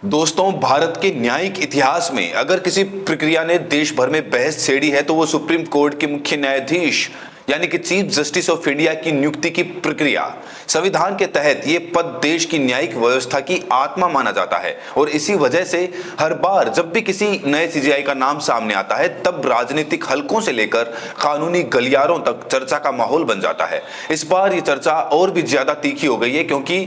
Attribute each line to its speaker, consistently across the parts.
Speaker 1: दोस्तों, भारत के न्यायिक इतिहास में अगर किसी प्रक्रिया ने देश भर में बहस छेड़ी है तो वो सुप्रीम कोर्ट के मुख्य न्यायाधीश यानी कि चीफ जस्टिस ऑफ इंडिया की नियुक्ति की प्रक्रिया। संविधान के तहत ये पद देश की न्यायिक व्यवस्था की आत्मा माना जाता है और इसी वजह से हर बार जब भी किसी नए सीजेआई का नाम सामने आता है तब राजनीतिक हलकों से लेकर कानूनी गलियारों तक चर्चा का माहौल बन जाता है। इस बार ये चर्चा और भी ज्यादा तीखी हो गई है क्योंकि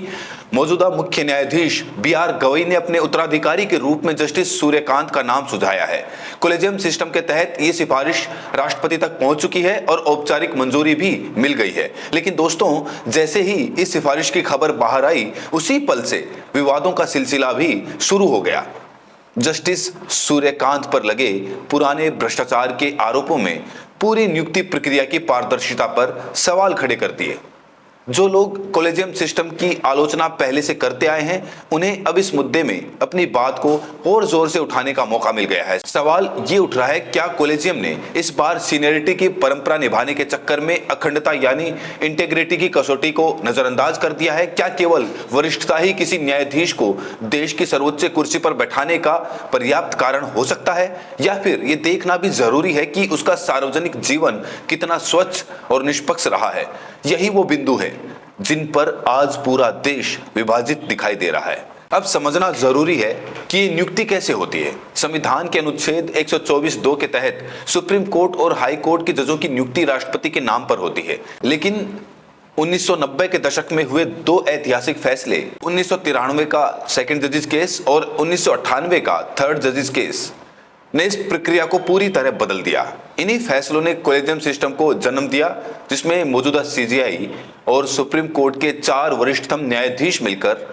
Speaker 1: मौजूदा मुख्य न्यायाधीश बी.आर. गवई ने अपने उत्तराधिकारी के रूप में जस्टिस सूर्यकांत का नाम सुझाया है। कोलेजियम सिस्टम के तहत ये सिफारिश राष्ट्रपति तक पहुंच चुकी है और औपचारिक मंजूरी भी मिल गई है। लेकिन दोस्तों, जैसे ही इस सिफारिश की खबर बाहर आई उसी पल से विवादों का सिलसिला भी शुरू हो गया। जस्टिस सूर्यकांत पर लगे पुराने भ्रष्टाचार के आरोपों में पूरी नियुक्ति प्रक्रिया की पारदर्शिता पर सवाल खड़े कर दिए। जो लोग कोलेजियम सिस्टम की आलोचना पहले से करते आए हैं उन्हें अब इस मुद्दे में अपनी बात को और जोर से उठाने का मौका मिल गया है। सवाल ये उठ रहा है, क्या कोलेजियम ने इस बार सीनियरिटी की परंपरा निभाने के चक्कर में अखंडता यानी इंटेग्रिटी की कसौटी को नजरअंदाज कर दिया है? क्या केवल वरिष्ठता ही किसी न्यायाधीश को देश की सर्वोच्च कुर्सी पर बैठाने का पर्याप्त कारण हो सकता है, या फिर ये देखना भी जरूरी है कि उसका सार्वजनिक जीवन कितना स्वच्छ और निष्पक्ष रहा है? यही वो बिंदु है जिन पर आज पूरा देश विभाजित दिखाई दे रहा है। अब समझना जरूरी है कि ये नियुक्ति कैसे होती है। संविधान के अनुच्छेद 124(2) के तहत सुप्रीम कोर्ट और हाई कोर्ट के जजों की नियुक्ति राष्ट्रपति के नाम पर होती है। लेकिन 1990 के दशक में हुए दो ऐतिहासिक फैसले, 1993 का सेकंड जजिस केस और 1998 का थर्ड जजिस केस, ने इस प्रक्रिया को पूरी तरह बदल दिया। इन्हीं फैसलों ने कोलेजियम सिस्टम को जन्म दिया जिसमें मौजूदा सीजेआई और सुप्रीम कोर्ट के 4 वरिष्ठतम न्यायाधीश मिलकर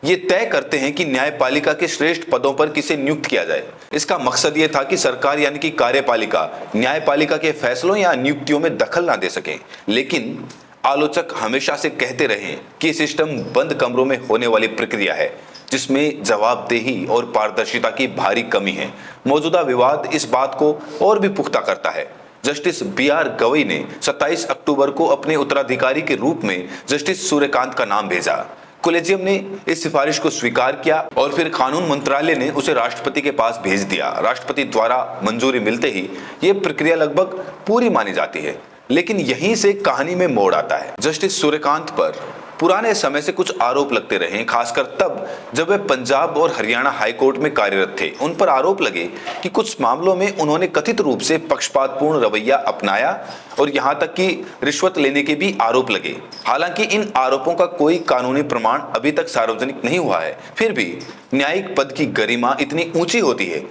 Speaker 1: ये तय करते हैं कि न्यायपालिका के श्रेष्ठ पदों पर किसे नियुक्त किया जाए। इसका मकसद ये था कि सरकार यानी कि कार्यपालिका न्यायपालिका के फैसलों या नियुक्तियों में दखल ना दे सके। लेकिन आलोचक हमेशा से कहते रहे कि सिस्टम बंद कमरों में होने वाली प्रक्रिया है जिसमें जवाबदेही और पारदर्शिता की भारी कमी है। मौजूदा विवाद इस बात को और भी पुख्ता करता है। Justice B R. गवई ने 27 अक्टूबर को अपने उत्तराधिकारी के रूप में जस्टिस सूर्यकांत का नाम भेजा। कोलेजियम ने इस सिफारिश को स्वीकार किया और फिर कानून मंत्रालय ने उसे राष्ट्रपति के पास भेज दिया। राष्ट्रपति द्वारा मंजूरी मिलते ही ये प्रक्रिया लगभग पूरी मानी जाती है। लेकिन यहीं से कहानी में मोड़ आता है। जस्टिस सूर्यकांत पर पुराने समय से कुछ आरोप लगते रहे, खासकर तब जब वे पंजाब और हरियाणा हाई कोर्ट में कार्यरत थे। उन पर आरोप लगे कि कुछ मामलों में उन्होंने कथित रूप से पक्षपातपूर्ण रवैया अपनाया और यहां तक कि रिश्वत लेने के भी आरोप लगे। हालांकि इन आरोपों का कोई कानूनी प्रमाण अभी तक सार्वजनिक नहीं हुआ है, फिर भी न्यायिक पद की गरिमा इतनी ऊंची होती है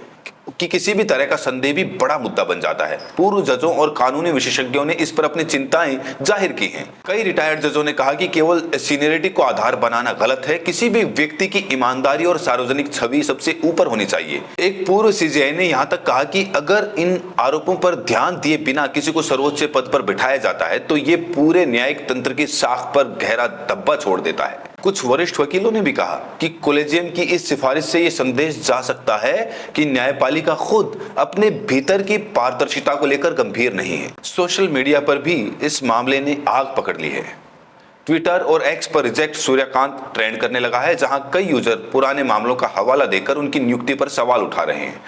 Speaker 1: कि किसी भी तरह का संदेह भी बड़ा मुद्दा बन जाता है। पूर्व जजों और कानूनी विशेषज्ञों ने इस पर अपनी चिंताएं जाहिर की हैं। कई रिटायर्ड जजों ने कहा कि केवल सीनियरिटी को आधार बनाना गलत है, किसी भी व्यक्ति की ईमानदारी और सार्वजनिक छवि सबसे ऊपर होनी चाहिए। एक पूर्व सीजेआई ने यहां तक कहा कि अगर इन आरोपों पर ध्यान दिए बिना किसी को सर्वोच्च पद पर बिठाया जाता है तो ये पूरे न्यायिक तंत्र की साख पर गहरा धब्बा छोड़ देता है। कुछ वरिष्ठ वकीलों ने भी कहा कि कोलेजियम की इस सिफारिश से यह संदेश जा सकता है कि न्यायपालिका खुद अपने भीतर की पारदर्शिता को लेकर गंभीर नहीं है। सोशल मीडिया पर भी इस मामले ने आग पकड़ ली है। ट्विटर और एक्स पर रिजेक्ट सूर्यकांत ट्रेंड करने लगा है, जहां कई यूजर पुराने मामलों का हवाला देकर उनकी नियुक्ति पर सवाल उठा रहे हैं।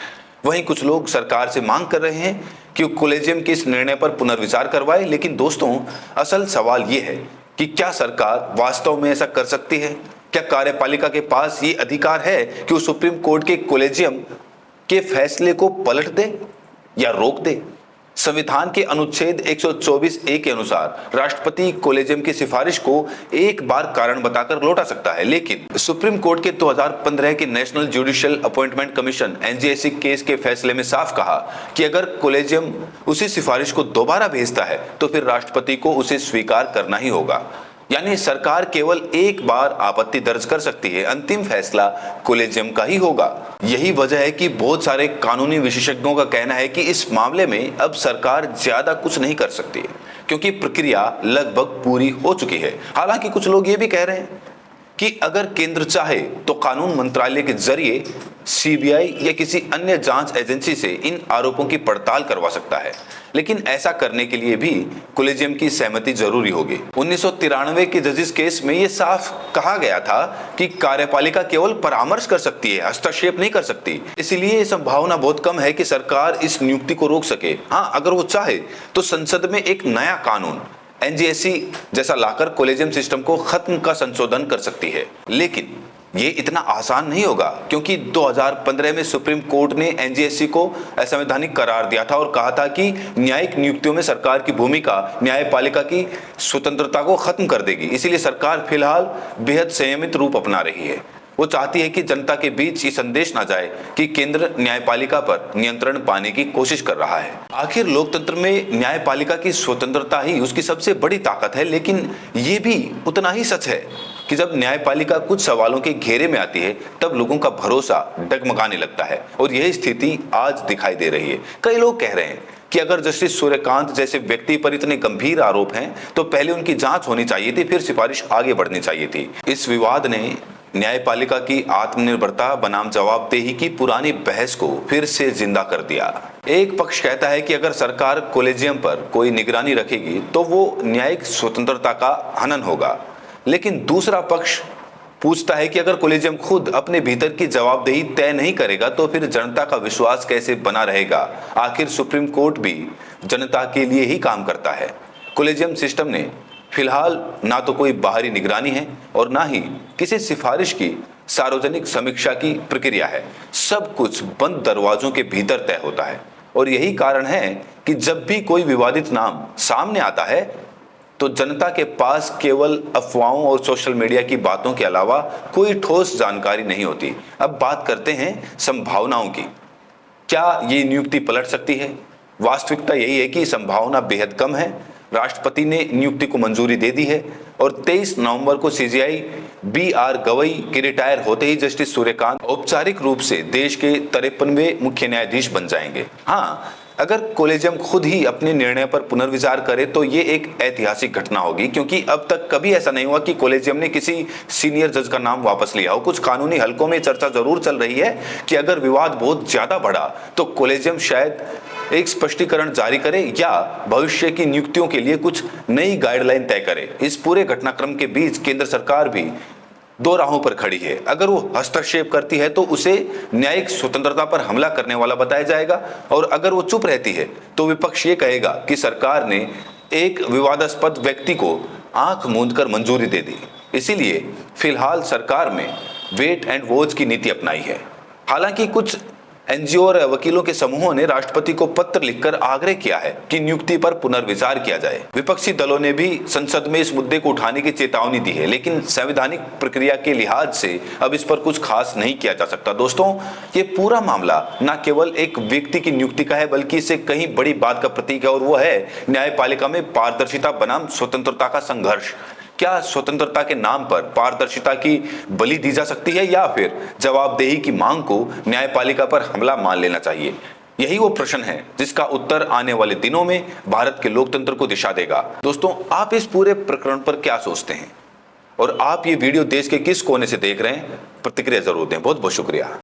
Speaker 1: वहीं कुछ लोग सरकार से मांग कर रहे हैं कि कोलेजियम के इस निर्णय पर पुनर्विचार करवाए। लेकिन दोस्तों, असल सवाल यह है कि क्या सरकार वास्तव में ऐसा कर सकती है? क्या कार्यपालिका के पास ये अधिकार है कि वो सुप्रीम कोर्ट के कोलेजियम के फैसले को पलट दे या रोक दे? संविधान के अनुच्छेद 124(a) के अनुसार राष्ट्रपति कोलेजियम की सिफारिश को एक बार कारण बताकर लौटा सकता है। लेकिन सुप्रीम कोर्ट के 2015 के national judicial appointment commission (NJAC) case के फैसले में साफ कहा कि अगर कोलेजियम उसी सिफारिश को दोबारा भेजता है तो फिर राष्ट्रपति को उसे स्वीकार करना ही होगा। यानी सरकार केवल एक बार आपत्ति दर्ज कर सकती है, अंतिम फैसला कोलेजियम का ही होगा। यही वजह है कि बहुत सारे कानूनी विशेषज्ञों का कहना है कि इस मामले में अब सरकार ज्यादा कुछ नहीं कर सकती है क्योंकि प्रक्रिया लगभग पूरी हो चुकी है। हालांकि कुछ लोग ये भी कह रहे हैं कि अगर केंद्र चाहे तो कानून मंत्रालय के जरिए सीबीआई या किसी अन्य जांच एजेंसी से इन आरोपों की पड़ताल करवा सकता है, लेकिन ऐसा करने के लिए भी कोलेजियम की सहमति जरूरी होगी। 1993 के जजिस केस में यह साफ कहा गया था कि कार्यपालिका केवल परामर्श कर सकती है, हस्तक्षेप नहीं कर सकती। इसलिए यह संभावना बहुत कम है कि सरकार इस नियुक्ति को रोक सके। हाँ, अगर वो चाहे तो संसद में एक नया कानून एनजीएससी जैसा लाकर कोलेजियम सिस्टम को खत्म का संशोधन कर सकती है, लेकिन ये इतना आसान नहीं होगा, क्योंकि 2015 में सुप्रीम कोर्ट ने एनजीएससी को असंवैधानिक करार दिया था और कहा था कि न्यायिक नियुक्तियों में सरकार की भूमिका न्यायपालिका की स्वतंत्रता को खत्म कर देगी। इसीलिए सरकार फिलहाल बेहद संयमित रूप अपना रही है। वो चाहती है कि जनता के बीच ये संदेश ना जाए कि केंद्र न्यायपालिका पर नियंत्रण पाने की कोशिश कर रहा है। आखिर लोकतंत्र में न्यायपालिका की स्वतंत्रता ही उसकी सबसे बड़ी ताकत है, लेकिन ये भी उतना ही सच है कि जब न्यायपालिका कुछ सवालों के घेरे में आती है तब लोगों का भरोसा डगमगाने लगता है, और यही स्थिति आज दिखाई दे रही है। कई लोग कह रहे हैं कि अगर जस्टिस सूर्यकांत जैसे व्यक्ति पर इतने गंभीर आरोप हैं तो पहले उनकी जांच होनी चाहिए थी, फिर सिफारिश आगे बढ़नी चाहिए थी। इस विवाद ने न्यायपालिका की आत्मनिर्भरता बनाम जवाबदेही की पुरानी बहस को फिर से जिंदा कर दिया। एक पक्ष कहता है कि अगर सरकार कोलेजियम पर कोई निगरानी रखेगी तो वो न्यायिक स्वतंत्रता का हनन होगा, लेकिन दूसरा पक्ष पूछता है कि अगर कोलेजियम खुद अपने भीतर की जवाबदेही तय नहीं करेगा तो फिर जनता का विश्वास कैसे बना रहेगा। आखिर सुप्रीम कोर्ट भी जनता के लिए ही काम करता है। कोलेजियम सिस्टम ने फिलहाल ना तो कोई बाहरी निगरानी है और ना ही किसी सिफारिश की सार्वजनिक समीक्षा की प्रक्रिया है। सब कुछ बंद दरवाजों के भीतर तय होता है, और यही कारण है कि जब भी कोई विवादित नाम सामने आता है तो जनता के पास केवल अफवाहों और सोशल मीडिया की बातों के अलावा कोई ठोस जानकारी नहीं होती। अब बात करते हैं संभावनाओं की। क्या ये नियुक्ति पलट सकती है? वास्तविकता यही है कि संभावना बेहद कम है। राष्ट्रपति ने नियुक्ति को मंजूरी दे दी है और 23 नवंबर को सीजेआई BR गवई के रिटायर होते ही जस्टिस सूर्यकांत औपचारिक रूप से देश के 53वें मुख्य न्यायाधीश बन जाएंगे। हाँ, अगर कोलेजियम खुद ही अपने निर्णय पर पुनर्विचार करे तो ये एक ऐतिहासिक घटना होगी, क्योंकि अब तक कभी ऐसा नहीं हुआ कि कोलेजियम ने किसी सीनियर जज का नाम वापस लिया हो। कुछ कानूनी हलकों में चर्चा जरूर चल रही है कि अगर विवाद बहुत ज्यादा बढ़ा तो कोलेजियम शायद एक स्पष्टीकरण जारी करे या भविष्य की नियुक्तियों के लिए कुछ नई गाइडलाइन तय करे। इस पूरे घटनाक्रम के बीच केंद्र सरकार भी दो राहों पर खड़ी है। अगर वो हस्तक्षेप करती है तो उसे न्यायिक स्वतंत्रता पर हमला करने वाला बताया जाएगा, और अगर वो चुप रहती है तो विपक्ष ये कहेगा कि सरकार ने एक विवादास्पद व्यक्ति को आंख मूंदकर मंजूरी दे दी। इसीलिए फिलहाल सरकार में वेट एंड वॉच की नीति अपनाई है। हालांकि कुछ एनजीओ और वकीलों के समूहों ने राष्ट्रपति को पत्र लिखकर आग्रह किया है कि नियुक्ति पर पुनर्विचार किया जाए। विपक्षी दलों ने भी संसद में इस मुद्दे को उठाने की चेतावनी दी है, लेकिन संवैधानिक प्रक्रिया के लिहाज से अब इस पर कुछ खास नहीं किया जा सकता। दोस्तों, ये पूरा मामला न केवल एक व्यक्ति की नियुक्ति का है, बल्कि इससे कहीं बड़ी बात का प्रतीक है, और वो है न्यायपालिका में पारदर्शिता बनाम स्वतंत्रता का संघर्ष। क्या स्वतंत्रता के नाम पर पारदर्शिता की बलि दी जा सकती है, या फिर जवाबदेही की मांग को न्यायपालिका पर हमला मान लेना चाहिए? यही वो प्रश्न है जिसका उत्तर आने वाले दिनों में भारत के लोकतंत्र को दिशा देगा। दोस्तों, आप इस पूरे प्रकरण पर क्या सोचते हैं, और आप ये वीडियो देश के किस कोने से देख रहे हैं? प्रतिक्रिया जरूर दें। बहुत बहुत शुक्रिया।